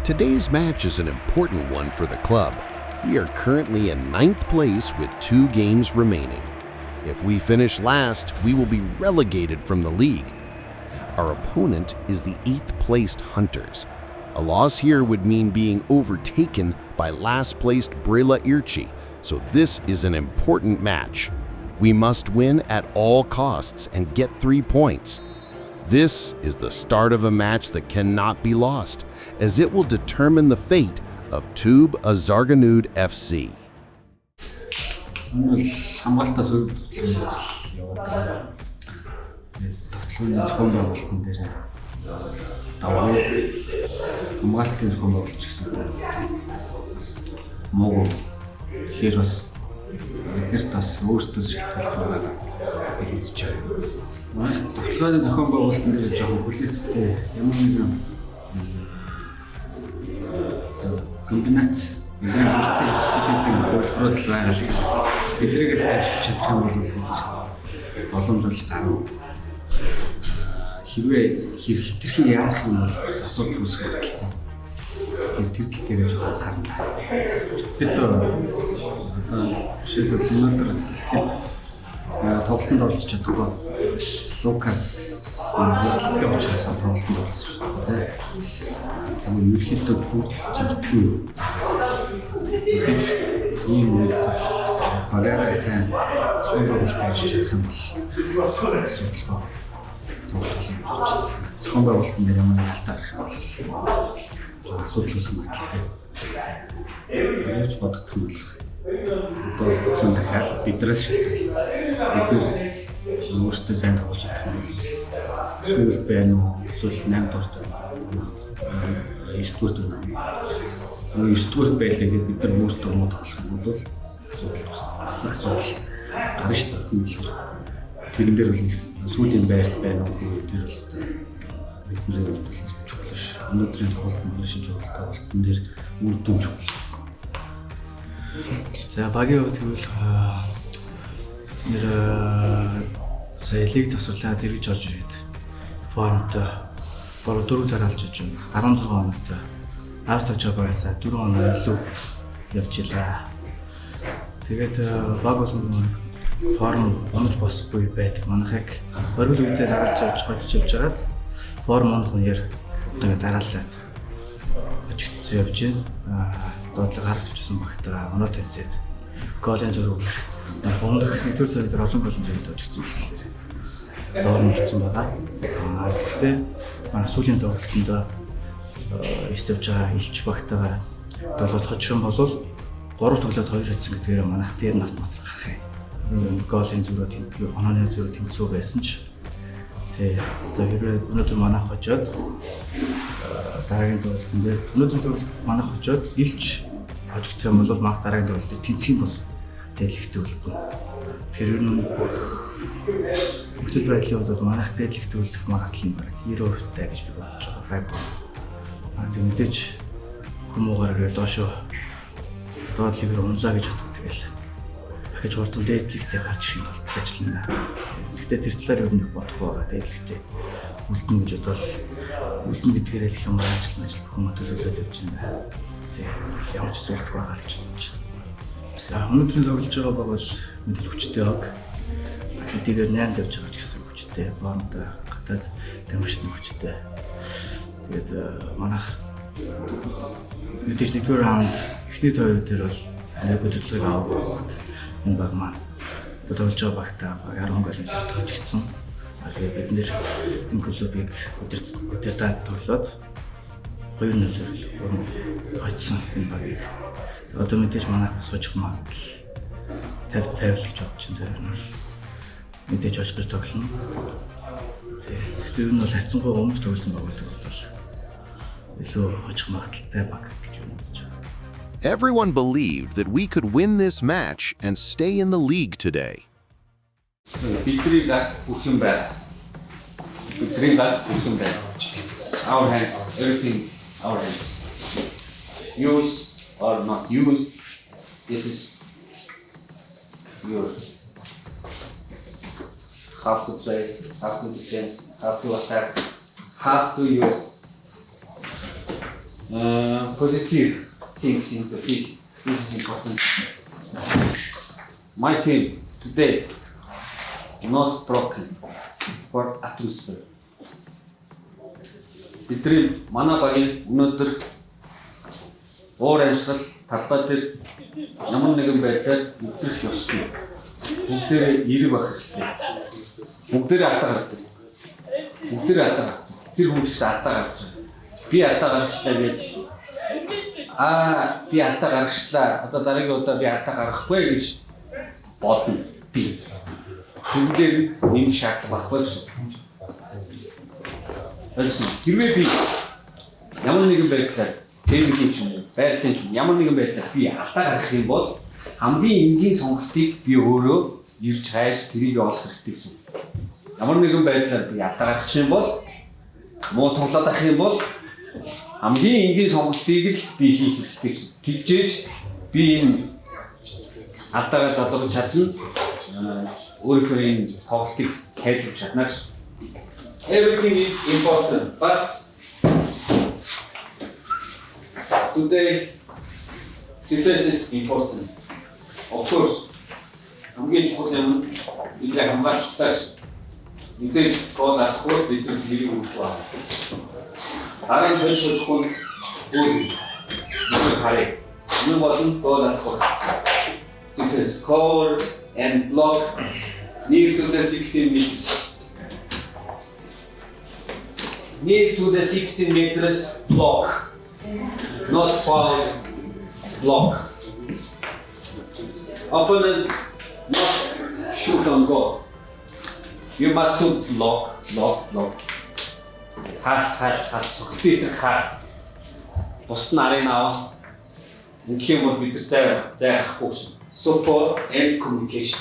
Today's match is an important one for the club. We are currently in 9th place with 2 games remaining. If we finish last, we will be relegated from the league. Our opponent is the 8th placed Hunters. A loss here would mean being overtaken by last placed Brilla Irchi, so this is an important match. We must win at all costs and get 3 points. This is the start of a match that cannot be lost, as it will determine the fate of Tube Azarganud FC. хамгаалтаас яваад шүүний зохион байгуулалтын дээр даваа хамгаалтын зохион байгуулалт гэсэн муу хэр бас биднэрт бас өөрсдөө шилтгэл байгаа үзэж байгаа. Манай тоглоомын зохион байгуулалтын дээр жоохон хүлээцтэй ямар нэгэн комбинац бидний хэрэгцээ хэдийгээр хөлбөрөд л байгаа л эдрийг ашиглаж чадах юм бол боломжтой гарав. Хэрвээ хитрхи яах юм бол асуудал үүсэх болтой. Тэр тал дээр жоохон харна. Бид жишээлбэл өнөөдөр тоглолтод оролцож чадахгүй Лукас мандалтай учраас тоглолтод оролцож чадахгүй. Тэгвэл ерөнхийдөө бүгд жигтгэн ийм нэг багаараа сайн зохион байгуулалт хийж чадах юм бол асуудал зохион байгуулалтын дээр ямар нэг алдаа гарах юм бол асуудал үүсэх магадaltaй. Яаж боддог юм бол одоо хүн дахиад биднээс шилтгэл бид өөрсдөө сайн тоглож чадах юм. Эсвэл байна уу? Эсвэл 8 дуустай. 9 дуустай байна. 9 дуустай байлаа гэдэг бид нар өөрсдөө муу тоглох юм бол асуудал гарна шүү дээ. Тэрэн дээр бол нэг сүүлийн байрт байна уу? Тэр бол бидний хувьд бол чухал ш. Өнөөдрийн тоглолтын шинж тоглолтын дээр үр дүн чухал. За багийн хувьд тэгвэл нэр лиг засварлаад эргэж орж ирээд формтой бороо 4 заралж иж 16 хоногтой авт очоо байсаа 4 хоног илүү явж илаа. Тэгээд баг болсон форм онож босхгүй байдаг. Манайхыг оргил үедээ дараалж явж хожиж явж байгаад форм онох үнээр одоо дараалаад очигдсан явж байна. Доотлог харж авчихсан багтаа оноо тэнцээд голын зураг бондох нэгдүгээр царай дээр олон голын зураг очигдсан болохоор доор нэрсэн байгаа. Гэхдээ манай сүүлийн тоглолтод эстэж байгаа илч багтаа тоглоод хоцсон болвол 3 тоглоод 2 хийсэн гэдгээр манайх дээр нь автомат гарах юм. Голын зураг тэнцүү, онооны зураг тэнцүү байсан ч тэгээ одоо хэрэг өнөөдөр манайх хожоод дараагийн тоглолтын дээр өнөөдөр манайх хожоод илч хожигдсан бол манайх дараагийн тоглолтыг тэнцэх юм бол дээдлэгтэй үлдэнэ. Тэр ер нь нөхцөл байдлын хувьд манайх дээдлэгтэй үлдэх магадлал нь бараг 90% таа гэж би бодож байгаа. Тэг мэдээж хүмүүгээр доошоо доотлогоор унлаа гэж боддог тэгэл. Дахиж урд нь дээдлэгтэй гарч ирэх тулд ажиллана. Гэхдээ тэр талаар ер нь бодохгүй байгаа. Дээдлэгтэй үлдэн гэж бодвол үлдэн гэдгээр л их юм ажил бүхэн төлөвлөд явж байна. Тэг ямар ч зүйлд байгаа л ч байна. За өнөөдрийн тоглож байгаа баг бол мэдээж хүчтэй баг. Хэдийгээр 8 явж байгаа ч гэсэн хүчтэй. Бонд гадаад тамирчны хүчтэй. Тэгээд манайх мэдээж нэгдүгээр раунд эхний тойрон дээр бол нэг хөдөлгөөг авах энэ баг маань тоглож байгаа багтаа 10 голын төгсгдсэн. Тэгээд бид нэр энэ клубыг өдөртөө тоглоод 2-0 хоцсон энэ багийг. Одоо мэдээж манайх бас хожих магадлал 50 гэж бодож байна. Мэдээж очгож тоглоно. Тэгээд энэ бол хайцангуй өмнө тоглосон баг гэдэг бол илүү хожих магадлалтай баг гэж бодож байна. Everyone believed that we could win this match and stay in the league today. Бидний гал бүх юм байна. Бидний гал бүх юм байна. Our hands, everything, our hands. Use or not use, this is yours. Have to play, have to defend, have to attack, have to use. positive things in the field. This is important. My team today not broken for atmosphere. Бидний манай багийн өнөөдөр уур амьсгал талбай дээр ямар нэгэн байдлаар өдрөх ёсгүй. Бүгдээрээ эерэг байх хэрэгтэй. Бүгдээрээ алдаа гаргадаг. Бүгдээрээ алдаа гаргадаг. Тэр хүн ч гэсэн алдаа гаргаж байна. Би алдаа гаргачлаа гэдэг. Би алдаа гаргачлаа. Одоо дараагийн удаа би алдаа гаргахгүй гэж бодно. Би. Бүгдээр нэг шаардлага байхгүй гэсэн. Хэрвээ би ямар нэгэн байдлаар техникийн ч юм уу, байгалийн ч юм ямар нэгэн байдлаар би алдаа гаргах юм бол хамгийн энгийн сонголтыг би өөрөө ирж хайж тэрийг олох хэрэгтэй гэсэн. Ямар нэгэн байдлаар би алдаа гаргах юм бол муу тоглоод авах юм бол хамгийн энгийн сонголтыг л би хийх хэрэгтэй гэсэн. Тэгжээж би энэ алдаагаа залгуулж чадна. Өөрийнхөө энэ тоглолтыг сайжруулж чадна гэсэн. Everything is important, but today defense is important. Of course, хамгийн чухал юм бидний хамгаалалттай мэдээж гол авахгүй бид нэрийг өгдөг. Харин хөлшөж хүн өөр харъя. Энэ болон гол авахгүй. Defense cover and block near to the 16 meters. Near to the 16 meters block, not foul block. Opponent not shoot on goal. You must do block. Please cast. Бус нарыг аваа. Инх юм бол бид зайрахгүй. Support and communication.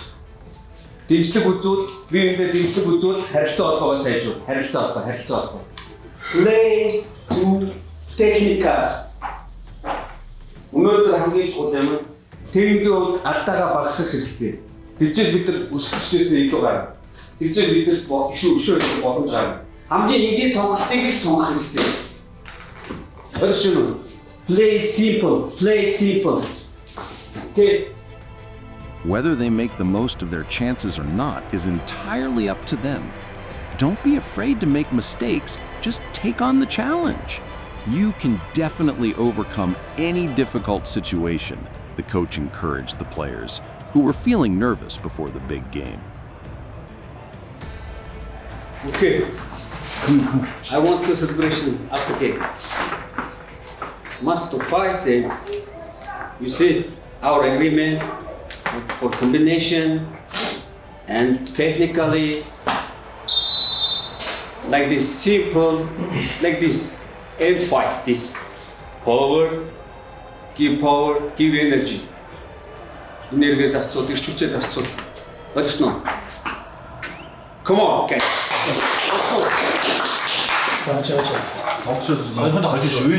Дэмжлэг үзүүл, биеиндээ дэмжлэг үзүүл, харилцаа холбоогоо сайжруул. Харилцаа холбоо. Play to technical. Өнөөдөр хамгийн чухал юм техникийн хувьд алдаагаа багасгах хэрэгтэй. Тэгжээ бид нар өсөлтчээсээ илүү гарна. Тэгжээ бид нар өшөө боломж гарна. Хамгийн энгийн сонголтыг л сонгох хэрэгтэй. Ойлгож байна уу? Play simple. Okay. Whether they make the most of their chances or not is entirely up to them. Don't be afraid to make mistakes, just take on the challenge. You can definitely overcome any difficult situation, the coach encouraged the players, who were feeling nervous before the big game. Okay, I want to celebration after game. Must to fight, you see our agreement for combination and technically like this, simple, like this, and fight this. Power, give energy. Энерги зарцуул, их хүчээ зарцуул. Ойлгосноо? Come on, guys. За. тоглож байна.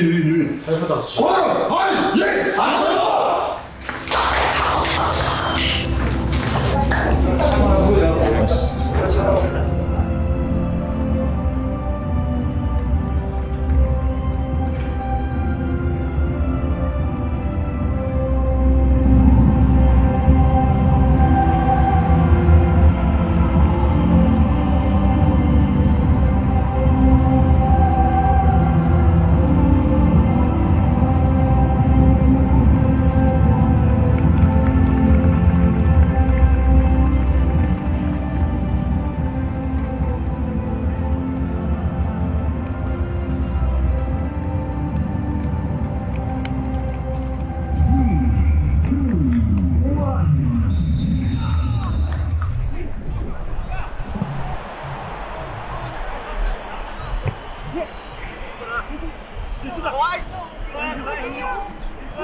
Үй.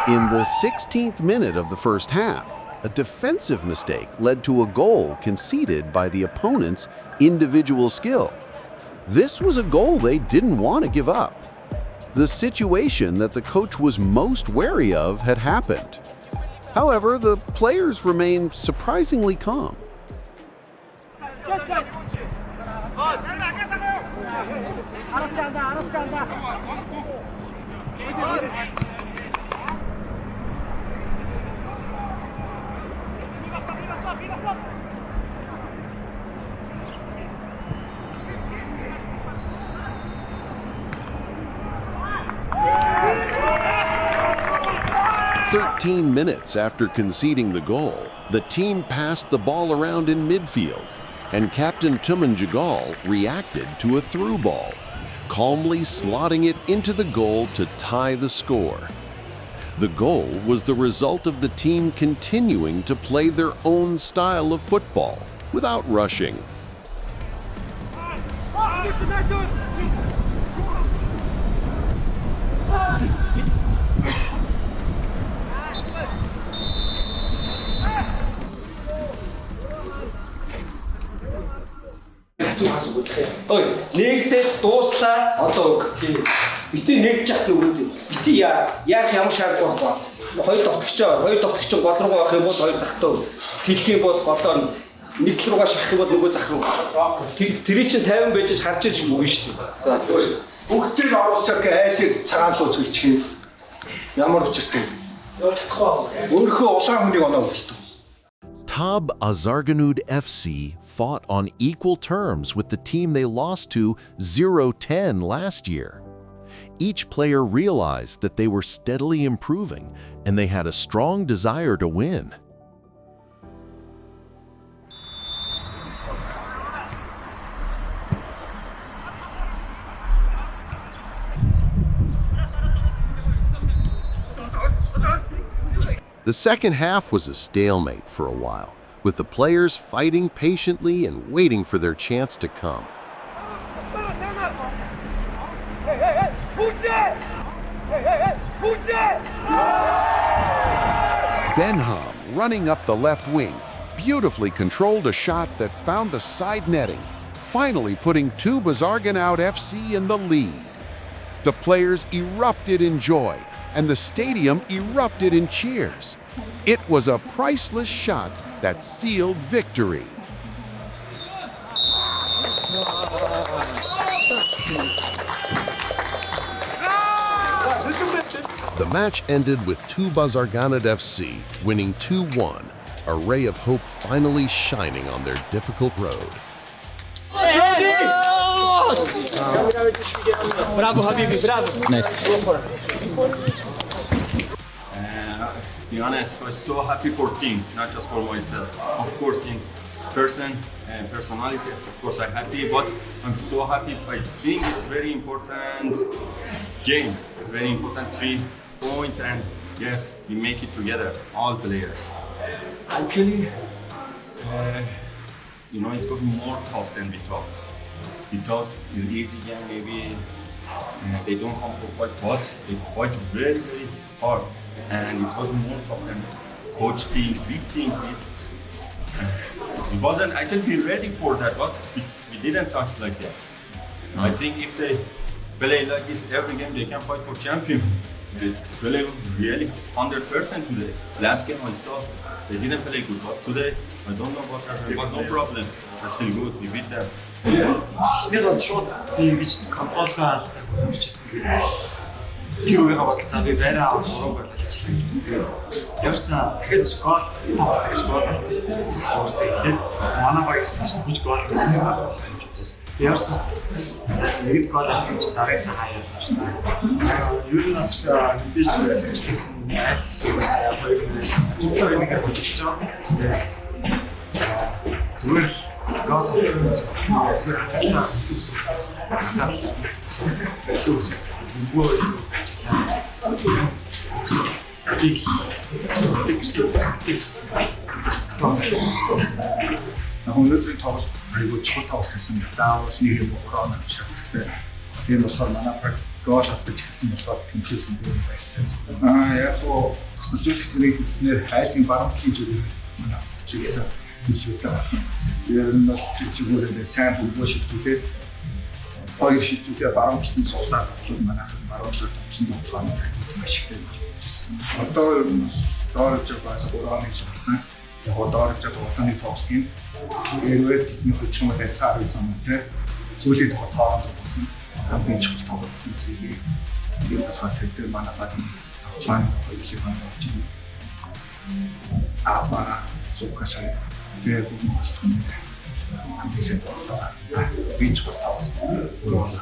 In the 16th minute of the first half, a defensive mistake led to a goal conceded by the opponent's individual skill. This was a goal they didn't want to give up. The situation that the coach was most wary of had happened. However, the players remained surprisingly calm. Minutes after conceding the goal, the team passed the ball around in midfield, and Captain Tumen Jagal reacted to a through ball, calmly slotting it into the goal to tie the score. The goal was the result of the team continuing to play their own style of football without rushing. Ой, нэгдээд дууслаа одоо үг. Бити нэгж явах юм. Бити яг ямар шаардлага байна? Хоёр тогтогч гол руу авах юм бол хоёр захтаа тэлэх юм бол голоор нэг тал руугаа шахах юм бол нөгөө зах руу. Тэр чинь 50 байж харж иж үгүй шүү дээ. За Бүгдийг оруулчаа айлыг цагаан руу зүйчих юм. Ямар учиртай. Өөрөө улаан хүнийг оноо үлдээ. Tab Azarganud FC fought on equal terms with the team they lost to 0-10 last year. Each player realized that they were steadily improving and they had a strong desire to win. The second half was a stalemate for a while, with the players fighting patiently and waiting for their chance to come. Benham, running up the left wing, beautifully controlled a shot that found the side netting, finally putting Tub Azarganud FC in the lead. The players erupted in joy, and the stadium erupted in cheers. It was a priceless shot that sealed victory. The match ended with Tub Azarganud FC winning 2-1, a ray of hope finally shining on their difficult road. Bravo Habibi, bravo. Nice. To be honest, I was so happy for team, not just for myself. Of course, in person and personality, of course, I'm happy, but I'm so happy. I think it's very important game, very important 3 points, and yes, we make it together, all players. Actually, it got more tough than we thought. We thought it's easy game, maybe they don't come for fight, but they fight very, very hard. And it was more tough than coach team, big team. It wasn't, I can be ready for that, but we didn't talk like that. I think if they play like this every game, they can fight for champion. They play really 100% today. Last game I saw, they didn't play good, but today, I don't know what happened, but no problem. That's still good, we beat them. Эхнээд шууд тийм биш контроллоо хийчихсэн. Зирүүгээ бодлоо би байраа авах гол ажиллаа. Явсан дахиж гол авах гол шууртай. Манай баяр гэж гол явсан. Нэг гол авсан чи дараагийн хаяа авчихсан. Юу нь бас мэдээж хэлсэн айс сая хоёр нэг гэж байгаа. Зүгээр гол Өнөөдрийн тоглолт айгүй чухал тоглолт байсан. Заавал нэг юм бороо шалтгаалтай. Тийм болохоор манай баг гол авч хэлсэн болохоор тэмцүүлсэн юм байна. Яг гоо тасалжуулах зэрэг хэлснээр хайлын баруун талын манай чигсэн бишүүтэй басан. Ер нь бол чигүүрээ сайн бүгөө шилжүүлээд хоёр шилжүүлээ баруун талын суулаад тоглоод манайхан баруун талд төвсөн тоглоом маш ихтэй bijсэн. Одоо доорж байгаас ургааны шилжсэн. Яг доорж байгаа ургааны тоглолтын хэрвээ тэдний хөдөлгөөн байдлаар хийсэн юм те сүүлийн тоглолт хоорондоо хамгийн чухал тоглолт нь лиг. Тийм болохоор тэр дээр манай гадна план хоёулыг болж байна. Ава Лукас тэгээд бүгд хамгийн тоглолт. Би чухал тоглолт.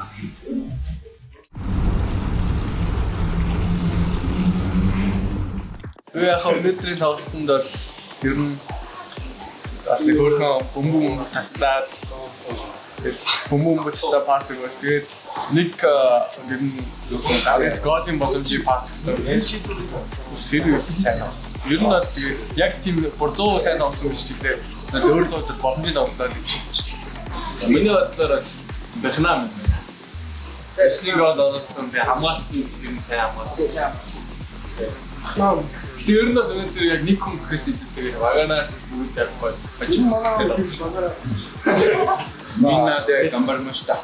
Яг өнөөдрийн тоглолтод бол ер нь бас нэг өөрхөн бөмбөг таслаад бөмбөг таслаа пас өгөөд тэгээд нэг ер нь голын боломжийг пас гэсэн. Тэр үйл сайн болсон. Ер нь бас тэгээд яг тийм бүр 100% сайн болсон гэж хэлээ. Өөрөөр боломжийг олсоо гэж хэлсэн. Миний бодлоор бас Бехнам Эслинг гол оруулсан би хамгаалтын ер нь сайн хамгаалсан. Тэр нь бас өнөөдөр яг нэг хүн гэхээс илүүтэйгээр Ваганаас бүгд явахгүй баччихсан. Минадэ гамбармашта.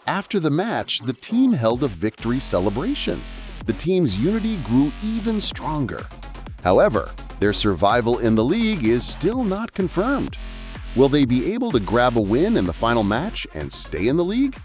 After the match, the team held a victory celebration. The team's unity grew even stronger. However, their survival in the league is still not confirmed. Will they be able to grab a win in the final match and stay in the league?